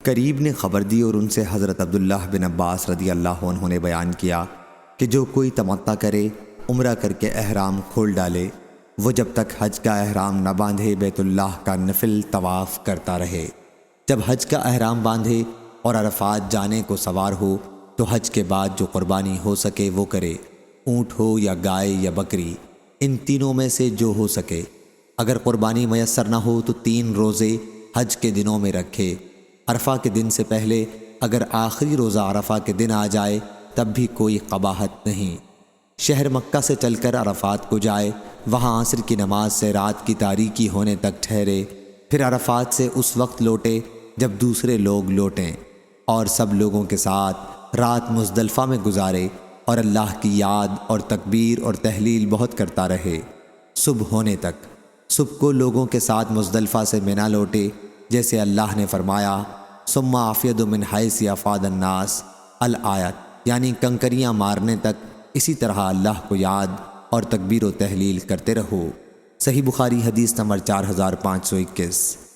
قریب نے خبر دی اور ان سے حضرت عبداللہ بن عباس رضی اللہ عنہ نے بیان کیا کہ جو کوئی تمتع کرے، عمرہ کر کے احرام کھول ڈالے، وہ جب تک حج کا احرام نہ باندھے بیت اللہ کا نفل طواف کرتا رہے۔ جب حج کا احرام باندھے اور عرفات جانے کو سوار ہو تو حج کے بعد جو قربانی ہو سکے وہ کرے، اونٹ ہو یا گائے یا بکری، ان تینوں میں سے جو ہو سکے۔ اگر قربانی میسر نہ ہو تو 3 روزے حج کے دنوں میں رکھے۔ عرفہ کے دن سے پہلے اگر آخری روزہ عرفہ کے دن آ جائے تب بھی کوئی قباحت نہیں۔ شہر مکہ سے چل کر عرفات کو جائے، وہاں عصر کی نماز سے رات کی تاریکی ہونے تک ٹھہرے، پھر عرفات سے اس وقت لوٹے جب دوسرے لوگ لوٹیں، اور سب لوگوں کے ساتھ رات مزدلفہ میں گزارے اور اللہ کی یاد اور تکبیر اور تحلیل بہت کرتا رہے صبح ہونے تک۔ صبح کو لوگوں کے ساتھ مزدلفہ سے منی لوٹے، جیسے اللہ نے فرمایا ثم افیضوا من حیث افاض الناس الآیت، یعنی کنکریاں مارنے تک اسی طرح اللہ کو یاد اور تکبیر و تحلیل کرتے رہو۔ صحیح بخاری حدیث نمبر 4521۔